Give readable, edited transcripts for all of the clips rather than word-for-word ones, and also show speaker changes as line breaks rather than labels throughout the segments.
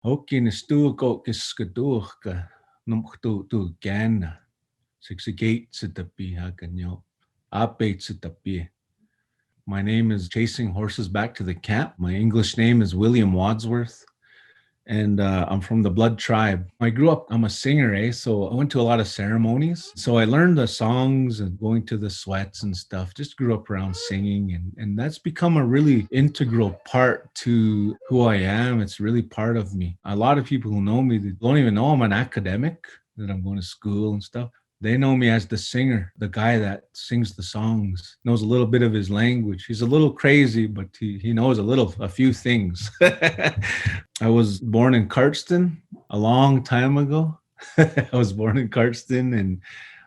Hokin is stuko kiskaduka, numktu gana, sixigate sitapi hakanyo, apate sitapi. My name is Chasing Horses Back to the Camp. My English name is William Wadsworth, and I'm from the Blood Tribe. I grew up, I'm a singer, so I went to a lot of ceremonies. So I learned the songs and going to the sweats and stuff. Just grew up around singing, and that's become a really integral part to who I am. It's really part of me. A lot of people who know me, they don't even know I'm an academic, that I'm going to school and stuff. They know me as the singer, the guy that sings the songs, knows a little bit of his language. He's a little crazy, but he knows a few things. I was born in Cardston a long time ago. I was born in Cardston, and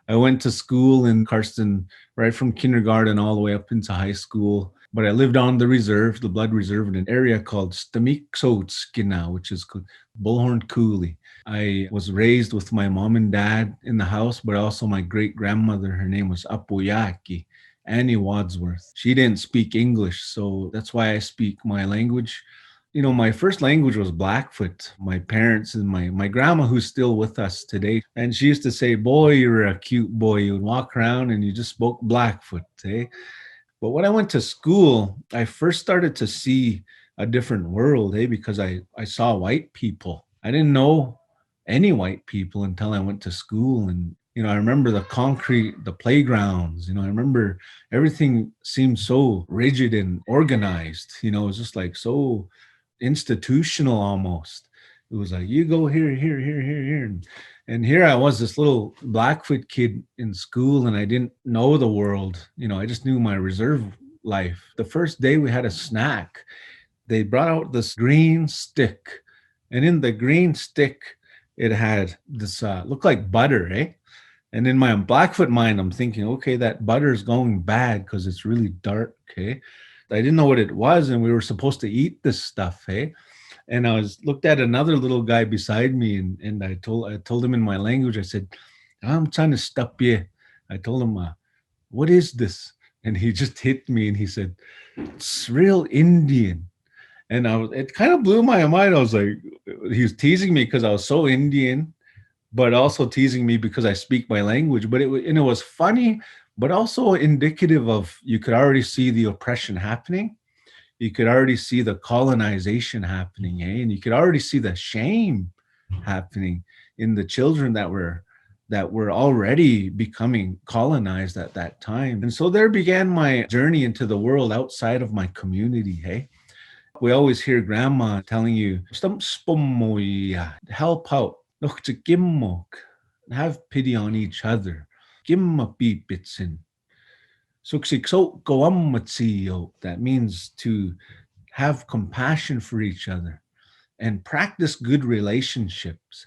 I went to school in Cardston right from kindergarten all the way up into high school. But I lived on the reserve, the blood reserve, in an area called Stamiksoutskina, which is Bullhorn Coulee. I was raised with my mom and dad in the house, but also my great grandmother. Her name was Apuyaki, Annie Wadsworth. She didn't speak English, so that's why I speak my language. My first language was Blackfoot. My parents and my grandma, who's still with us today, and she used to say, "Boy, you're a cute boy. You would walk around and you just spoke Blackfoot." But when I went to school, I first started to see a different world, because I saw white people. I didn't know any white people until I went to school. And, I remember the concrete, the playgrounds, I remember everything seemed so rigid and organized. It was just like so institutional almost. It was like, you go here, here, here, here, here. And here I was, this little Blackfoot kid in school, and I didn't know the world. I just knew my reserve life. The first day we had a snack, they brought out this green stick. And in the green stick, it had this, looked like butter, And in my Blackfoot mind, I'm thinking, okay, that butter is going bad because it's really dark, I didn't know what it was, and we were supposed to eat this stuff, And I was looked at another little guy beside me, and I told him in my language. I said, "I'm trying to stop you." I told him, "What is this?" And he just hit me, and he said, "It's real Indian." And it kind of blew my mind. I was like, he was teasing me because I was so Indian, but also teasing me because I speak my language. But it was funny, but also indicative of, you could already see the oppression happening. You could already see the colonization happening, and you could already see the shame happening in the children that were already becoming colonized at that time. And so there began my journey into the world outside of my community. We always hear grandma telling you, help out, have pity on each other, that means to have compassion for each other and practice good relationships.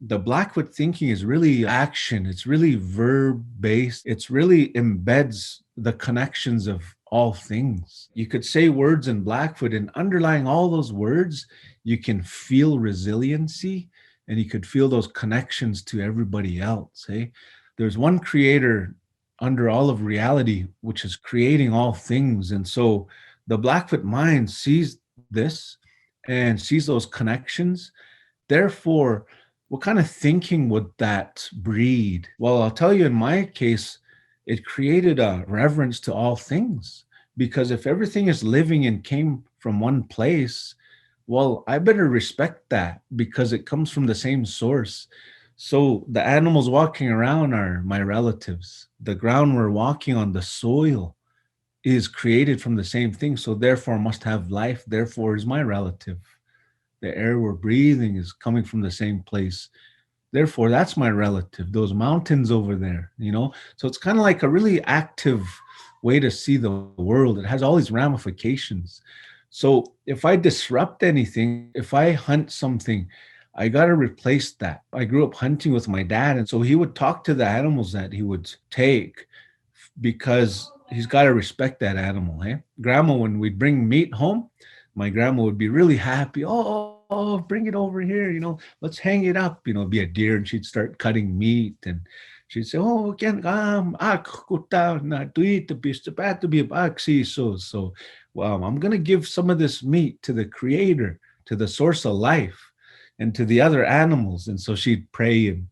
The Blackfoot thinking is really action. It's really verb based. It's really embeds the connections of all things. You could say words in Blackfoot, and underlying all those words, you can feel resiliency, and you could feel those connections to everybody else. There's one creator under all of reality, which is creating all things. And so the Blackfoot mind sees this and sees those connections. Therefore, what kind of thinking would that breed? Well, I'll tell you, in my case, it created a reverence to all things. Because if everything is living and came from one place, well, I better respect that because it comes from the same source. So the animals walking around are my relatives. The ground we're walking on, the soil, is created from the same thing. So therefore must have life, therefore is my relative. The air we're breathing is coming from the same place. Therefore, that's my relative, those mountains over there, So it's kind of like a really active way to see the world. It has all these ramifications. So if I disrupt anything, if I hunt something, I got to replace that. I grew up hunting with my dad. And so he would talk to the animals that he would take because he's got to respect that animal. Grandma, when we'd bring meat home, my grandma would be really happy. Oh, bring it over here. Let's hang it up. Be a deer, and she'd start cutting meat, and she'd say, "Oh, again, so I'm gonna give some of this meat to the creator, to the source of life, and to the other animals. And so she'd pray and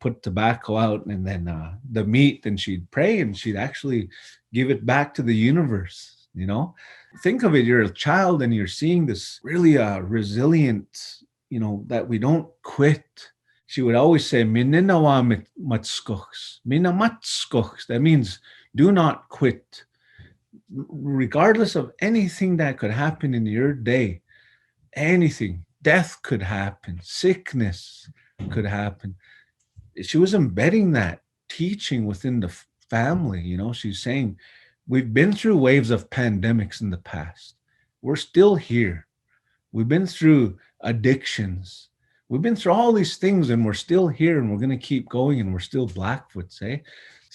put tobacco out, and then the meat, and she'd pray and she'd actually give it back to the universe, you know? Think of it, you're a child and you're seeing this really resilient, you know, that we don't quit. She would always say, "Mininawa matskochs, mina matskochs." That means do not quit. Regardless of anything that could happen in your day, anything, death could happen, sickness could happen. She was embedding that teaching within the family. You know, she's saying, we've been through waves of pandemics in the past. We're still here. We've been through addictions. We've been through all these things and we're still here, and we're going to keep going, and we're still Blackfoot. Say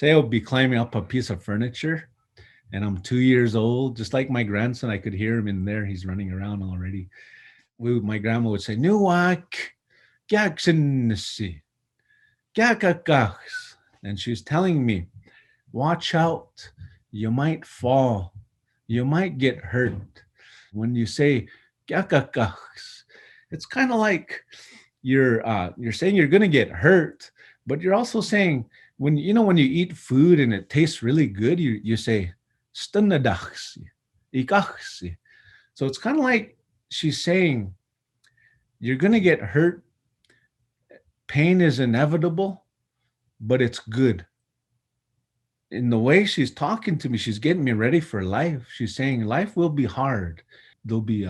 I'll be climbing up a piece of furniture and I'm 2 years old, just like my grandson. I could hear him in there. He's running around already. My grandma would say, "Nuwak, gaksinisi, gakakaks." And she was telling me, watch out. You might fall. You might get hurt. When you say gakakaks, it's kind of like you're saying you're going to get hurt, but you're also saying, when you eat food and it tastes really good, you say stunnadaxi, ikaxi. So it's kind of like she's saying you're going to get hurt. Pain is inevitable, but it's good. In the way she's talking to me, she's getting me ready for life. She's saying life will be hard. There'll be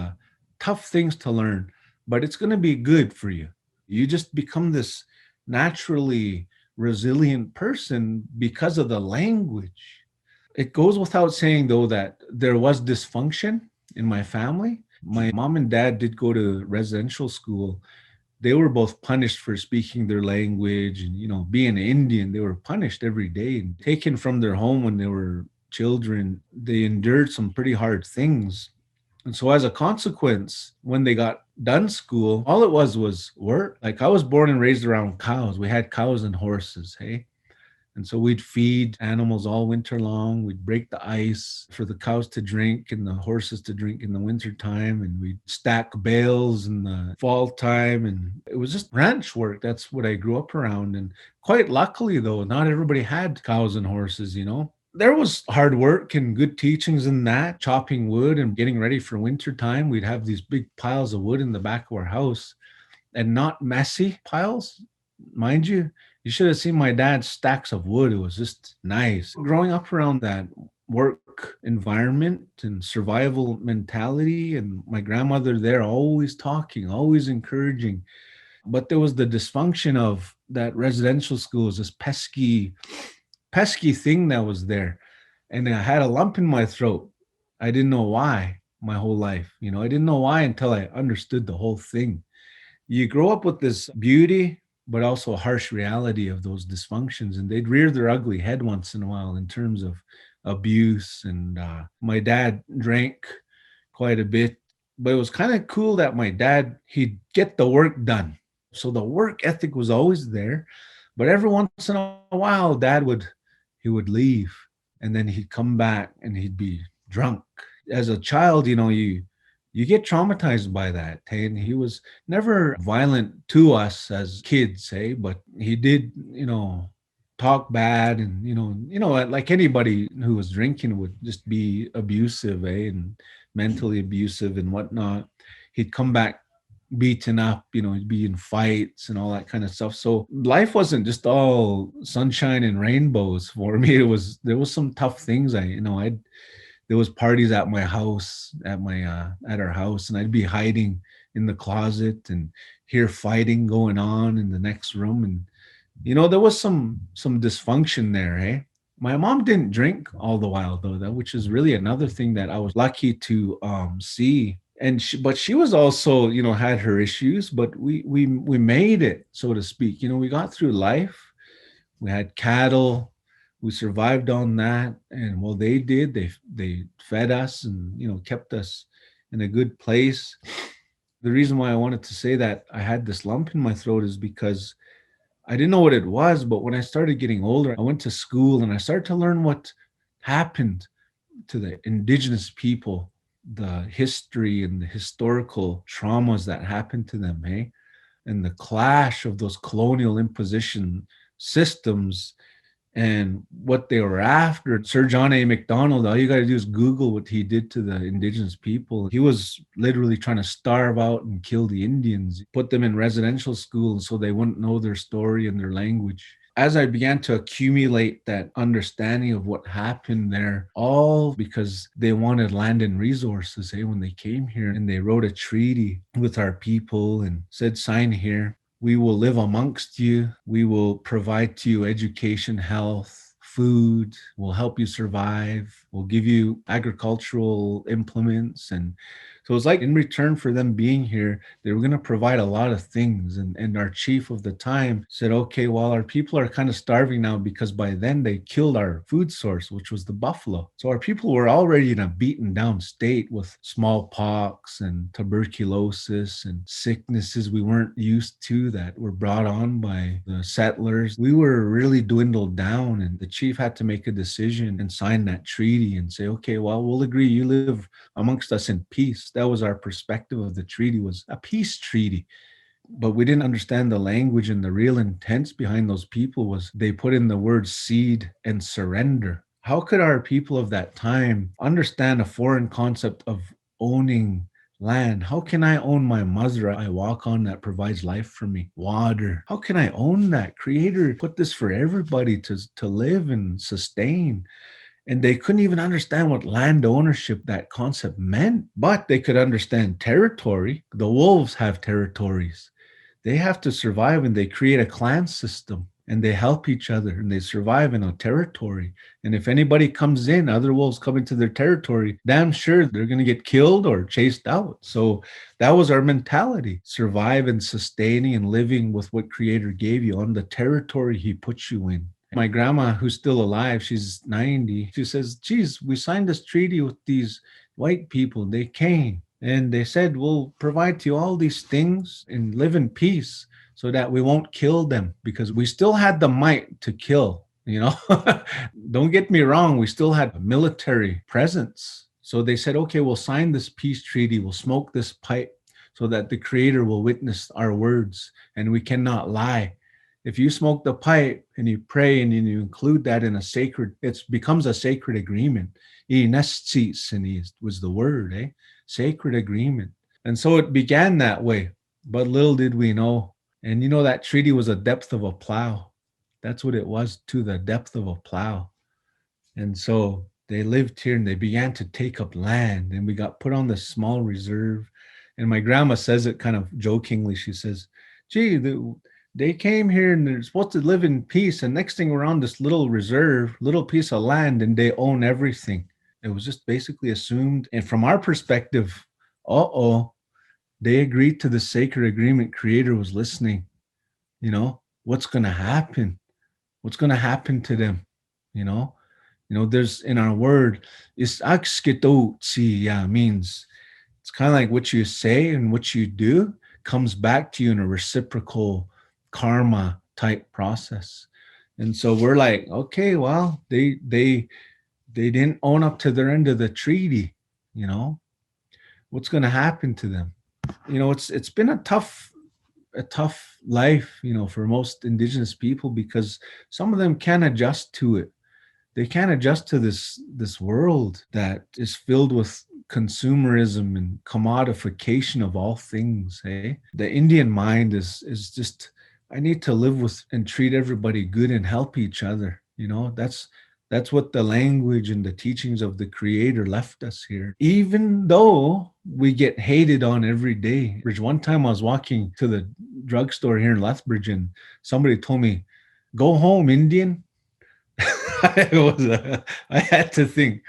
tough things to learn, but it's going to be good for you. You just become this naturally resilient person because of the language. It goes without saying, though, that there was dysfunction in my family. My mom and dad did go to residential school. They were both punished for speaking their language, and being Indian, they were punished every day and taken from their home when they were children. They endured some pretty hard things. And so as a consequence, when they got done school, all it was work. Like, I was born and raised around cows. We had cows and horses, hey? And so we'd feed animals all winter long. We'd break the ice for the cows to drink and the horses to drink in the winter time. And we'd stack bales in the fall time. And it was just ranch work. That's what I grew up around. And quite luckily, though, not everybody had cows and horses, There was hard work and good teachings in that, chopping wood and getting ready for winter time. We'd have these big piles of wood in the back of our house, and not messy piles, mind you. You should have seen my dad's stacks of wood. It was just nice. Growing up around that work environment and survival mentality, and my grandmother there always talking, always encouraging. But there was the dysfunction of that residential school, was this pesky thing that was there. And I had a lump in my throat. I didn't know why my whole life. I didn't know why until I understood the whole thing. You grow up with this beauty, but also a harsh reality of those dysfunctions, and they'd rear their ugly head once in a while in terms of abuse. And my dad drank quite a bit, but it was kind of cool that my dad, he'd get the work done. So the work ethic was always there, but every once in a while, he would leave, and then he'd come back and he'd be drunk. As a child, you get traumatized by that. Hey? And he was never violent to us as kids, hey, but he did, talk bad, and like anybody who was drinking would just be abusive, eh, and mentally abusive and whatnot. He'd come back beaten up, he'd be in fights and all that kind of stuff. So life wasn't just all sunshine and rainbows for me. There was some tough things. There was parties at my house, at our house, and I'd be hiding in the closet and hear fighting going on in the next room. And there was some dysfunction there, eh? My mom didn't drink all the while, though, which is really another thing that I was lucky to see. And but she was also, had her issues, but we made it, so to speak. We got through life. We had cattle. We survived on that, and well, they did. They fed us and kept us in a good place. The reason why I wanted to say that I had this lump in my throat is because I didn't know what it was, but when I started getting older, I went to school and I started to learn what happened to the Indigenous people, the history and the historical traumas that happened to them. Hey, and the clash of those colonial imposition systems and what they were after. Sir John A. Macdonald, all you got to do is Google what he did to the Indigenous people. He was literally trying to starve out and kill the Indians, put them in residential schools so they wouldn't know their story and their language. As I began to accumulate that understanding of what happened there, all because they wanted land and resources, when they came here, and they wrote a treaty with our people and said, sign here. We will live amongst you. We will provide to you education, health, food. We'll help you survive. We'll give you agricultural implements. And so it's like in return for them being here, they were going to provide a lot of things. And our chief of the time said, okay, well, our people are kind of starving now because by then they killed our food source, which was the buffalo. So our people were already in a beaten down state with smallpox and tuberculosis and sicknesses we weren't used to that were brought on by the settlers. We were really dwindled down, and the chief had to make a decision and sign that treaty and say, okay, well, we'll agree you live amongst us in peace. That was our perspective of the treaty, was a peace treaty. But we didn't understand the language, and the real intent behind those people was they put in the words seed and surrender. How could our people of that time understand a foreign concept of owning land? How can I own my mother I walk on that provides life for me? Water. How can I own that? Creator put this for everybody to live and sustain. And they couldn't even understand what land ownership, that concept meant, but they could understand territory. The wolves have territories. They have to survive, and they create a clan system, and they help each other, and they survive in a territory. And if anybody comes in, other wolves come into their territory, damn sure they're going to get killed or chased out. So that was our mentality: survive and sustaining and living with what Creator gave you on the territory He put you in. My grandma, who's still alive, she's 90, she says, geez, we signed this treaty with these white people. They came and they said, we'll provide to you all these things and live in peace so that we won't kill them, because we still had the might to kill, Don't get me wrong, we still had a military presence. So they said, okay, we'll sign this peace treaty. We'll smoke this pipe so that the Creator will witness our words, and we cannot lie. If you smoke the pipe and you pray and you include that in a sacred, it becomes a sacred agreement. Was the word, sacred agreement. And so it began that way, but little did we know. And that treaty was a depth of a plow. That's what it was, to the depth of a plow. And so they lived here and they began to take up land, and we got put on this small reserve. And my grandma says it kind of jokingly. She says, gee, they came here and they're supposed to live in peace, and next thing we're on this little reserve, little piece of land, and they own everything. It was just basically assumed. And from our perspective, they agreed to the sacred agreement. Creator was listening. What's going to happen? What's going to happen to them? There's in our word, is means it's kind of like what you say and what you do comes back to you in a reciprocal karma type process. And so we're like, okay, well, they didn't own up to their end of the treaty. What's going to happen to them? It's been a tough life, for most Indigenous people, because some of them can't adjust to it. They can't adjust to this world that is filled with consumerism and commodification of all things. The Indian mind is just, I need to live with and treat everybody good and help each other. That's what the language and the teachings of the Creator left us here, even though we get hated on every day. One time I was walking to the drugstore here in Lethbridge, and somebody told me, go home, Indian. I had to think,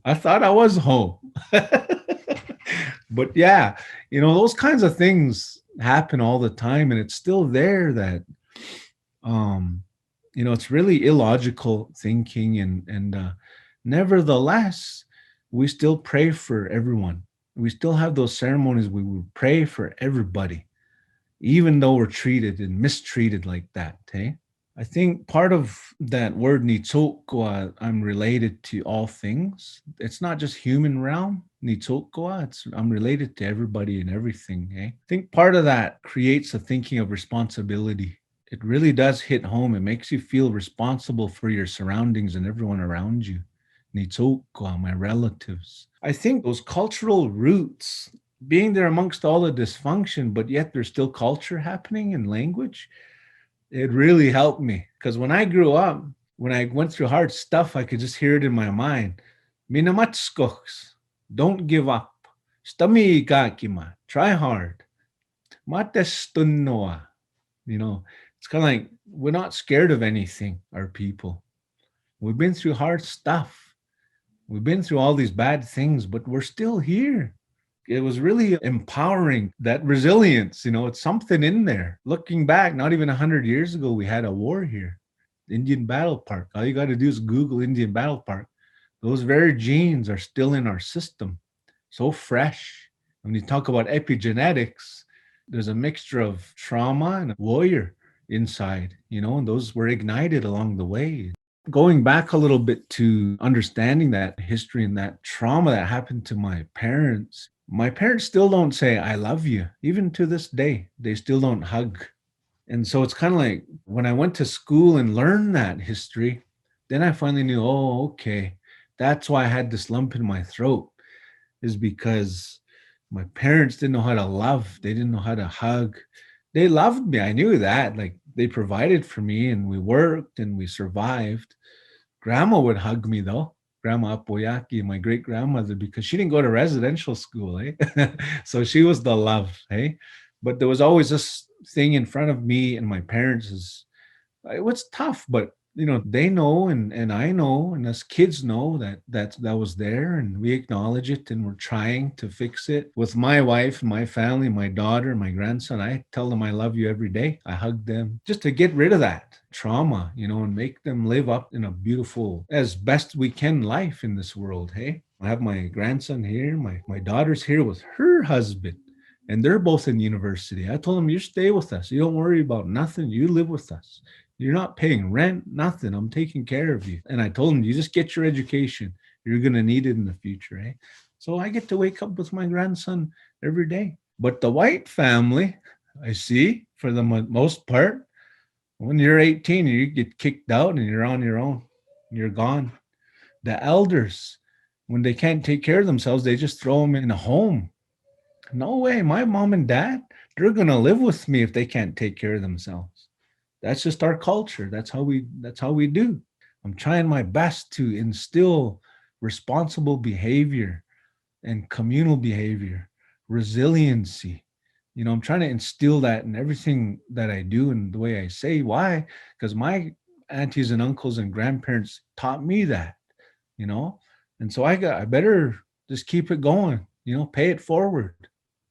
I thought I was home. But yeah, those kinds of things happen all the time, and it's still there that, it's really illogical thinking. And nevertheless, we still pray for everyone. We still have those ceremonies. We would pray for everybody, even though we're treated and mistreated like that. I think part of that word nitsokwa, I'm related to all things. It's not just human realm. I'm related to everybody and everything. I think part of that creates a thinking of responsibility. It really does hit home. It makes you feel responsible for your surroundings and everyone around you. Nitsokwa, my relatives. I think those cultural roots, being there amongst all the dysfunction, but yet there's still culture happening and language, it really helped me. Because when I grew up, when I went through hard stuff, I could just hear it in my mind. Minamatskoks, don't give up. Stami ikakima, try hard. Matestunnoa. It's kind of like we're not scared of anything, our people. We've been through hard stuff. We've been through all these bad things, but we're still here. It was really empowering, that resilience. It's something in there. Looking back, not even 100 years ago, we had a war here. Indian Battle Park. All you got to do is Google Indian Battle Park. Those very genes are still in our system, so fresh. When you talk about epigenetics, there's a mixture of trauma and warrior inside, and those were ignited along the way. Going back a little bit to understanding that history and that trauma that happened to my parents still don't say, I love you. Even to this day, they still don't hug. And so it's kind of like when I went to school and learned that history, then I finally knew, oh, okay, that's why I had this lump in my throat, is because my parents didn't know how to love. They didn't know how to hug. They loved me. I knew that. Like, they provided for me and we worked and we survived. Grandma would hug me though. Grandma Apoyaki, my great grandmother, because she didn't go to residential school, eh? So she was the love, eh? But there was always this thing in front of me and my parents is, it was tough, but they know, and I know, and us kids know that was there, and we acknowledge it, and we're trying to fix it with my wife, my family, my daughter, my grandson. I tell them I love you every day. I hug them just to get rid of that trauma, and make them live up in a beautiful, as best we can, life in this world. Hey, I have my grandson here, my daughter's here with her husband, and they're both in university. I told them, you stay with us. You don't worry about nothing. You live with us. You're not paying rent, nothing. I'm taking care of you. And I told him, you just get your education. You're going to need it in the future. Eh? So I get to wake up with my grandson every day. But the white family, I see, for the most part, when you're 18, you get kicked out and you're on your own. You're gone. The elders, when they can't take care of themselves, they just throw them in a home. No way. My mom and dad, they're going to live with me if they can't take care of themselves. That's just our culture. That's how we do. I'm trying my best to instill responsible behavior and communal behavior, resiliency. I'm trying to instill that in everything that I do and the way I say. Why? Because my aunties and uncles and grandparents taught me that, and so I better just keep it going, pay it forward.